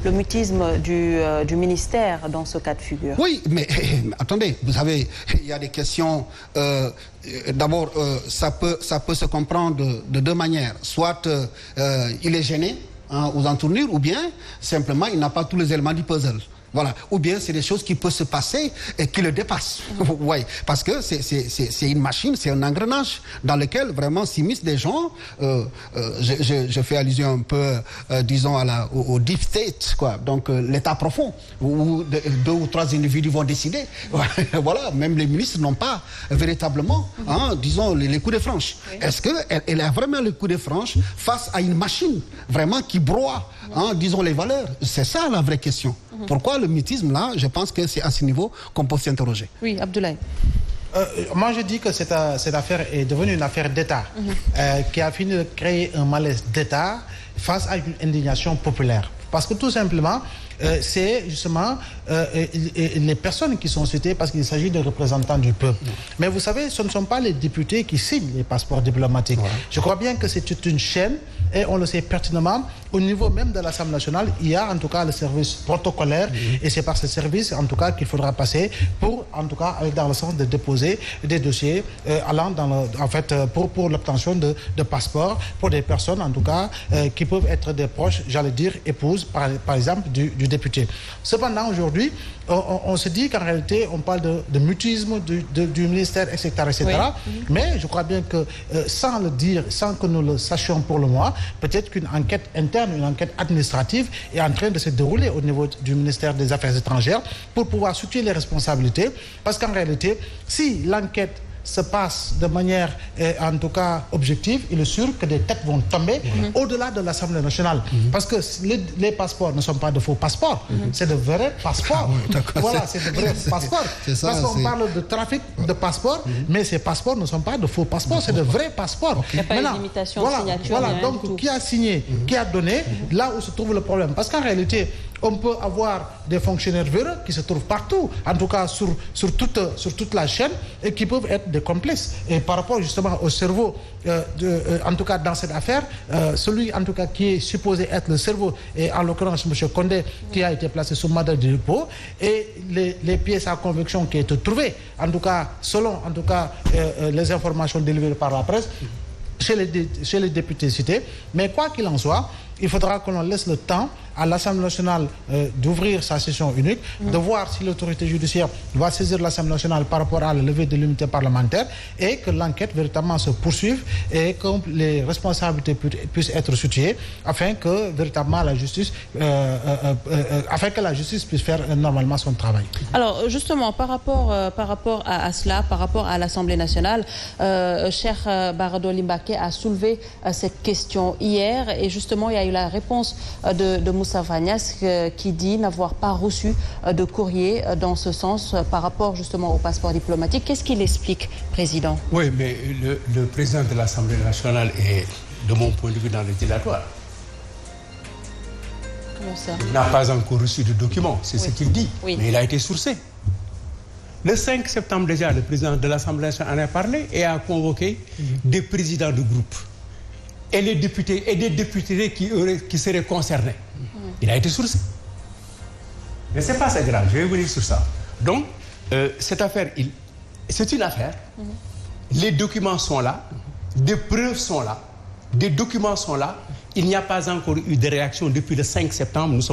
le mutisme du ministère dans ce cas de figure. Oui, mais attendez, vous savez, il y a des questions. D'abord, ça peut se comprendre de deux manières. Soit il est gêné aux entournures, ou bien simplement il n'a pas tous les éléments du puzzle. Voilà. Ou bien c'est des choses qui peuvent se passer et qui le dépassent. Oui, parce que c'est une machine, c'est un engrenage dans lequel vraiment s'immiscent des gens. Je fais allusion un peu, disons, au deep state, quoi. Donc l'état profond, où deux ou trois individus vont décider. Voilà, même les ministres n'ont pas véritablement, disons, les coups de franche. Oui. Est-ce qu'elle a vraiment les coups de franche face à une machine vraiment qui broie, disons, les valeurs? C'est ça la vraie question. Pourquoi le mutisme, là, je pense que c'est à ce niveau qu'on peut s'interroger. Oui, Abdoulaye. Moi, je dis que cette affaire est devenue une affaire d'État qui a fini de créer un malaise d'État face à une indignation populaire. Parce que tout simplement, c'est justement les personnes qui sont citées parce qu'il s'agit de représentants du peuple. Mais vous savez, ce ne sont pas les députés qui signent les passeports diplomatiques. Ouais. Je crois bien que c'est une chaîne et on le sait pertinemment. Au niveau même de l'Assemblée nationale, il y a en tout cas le service protocolaire et c'est par ce service en tout cas qu'il faudra passer pour en tout cas aller dans le sens de déposer des dossiers allant dans pour l'obtention de passeports pour des personnes en tout cas qui peuvent être des proches, j'allais dire épouses par exemple du député. Cependant aujourd'hui on se dit qu'en réalité on parle de mutisme du ministère etc. Oui. Mais je crois bien que sans le dire, sans que nous le sachions pour le moment, peut-être qu'une enquête interne, une enquête administrative est en train de se dérouler au niveau du ministère des Affaires étrangères pour pouvoir situer les responsabilités parce qu'en réalité si l'enquête se passe de manière en tout cas objective, il est sûr que des têtes vont tomber au-delà de l'Assemblée nationale. Parce que les passeports ne sont pas de faux passeports, c'est de vrais passeports. Voilà, c'est de vrais passeports. Ça, parce qu'on parle de trafic de passeports, mais ces passeports ne sont pas de faux passeports, c'est de vrais passeports. Il n'y a pas une limitation de signature. Voilà, donc qui a signé, qui a donné, là où se trouve le problème. Parce qu'en réalité, on peut avoir des fonctionnaires véreux qui se trouvent partout, en tout cas sur toute la chaîne, et qui peuvent être des complices. Et par rapport justement au cerveau, en tout cas dans cette affaire, celui en tout cas qui est supposé être le cerveau, et en l'occurrence M. Condé, qui a été placé sous mandat de dépôt, et les pièces à conviction qui ont été trouvées, en tout cas selon en tout cas les informations délivrées par la presse, chez les députés cités. Mais quoi qu'il en soit, il faudra que l'on laisse le temps à l'Assemblée nationale d'ouvrir sa session unique, de voir si l'autorité judiciaire va saisir l'Assemblée nationale par rapport à la levée de l'immunité parlementaire et que l'enquête véritablement se poursuive et que les responsabilités puissent être situées afin que véritablement la justice, puisse faire normalement son travail. Alors justement, par rapport à cela, par rapport à l'Assemblée nationale, Cheikh Bara Dolly Mbacké a soulevé cette question hier et justement il y a eu la réponse de Moussa Niasse qui dit n'avoir pas reçu de courrier dans ce sens par rapport justement au passeport diplomatique. Qu'est-ce qu'il explique, Président? Oui, mais le président de l'Assemblée nationale est, de mon point de vue, dans le dilatoire. Comment ça? Il n'a pas encore reçu de document, c'est ce qu'il dit, mais il a été sourcé. Le 5 septembre déjà, le président de l'Assemblée nationale en a parlé et a convoqué des présidents de groupe. Et les députés et des députés qui seraient concernés. Il a été sourcé. Mais c'est pas assez grave, je vais venir sur ça. Donc, cette affaire, c'est une affaire. Les documents sont là, des preuves sont là, des documents sont là. Il n'y a pas encore eu de réaction depuis le 5 septembre. Nous sommes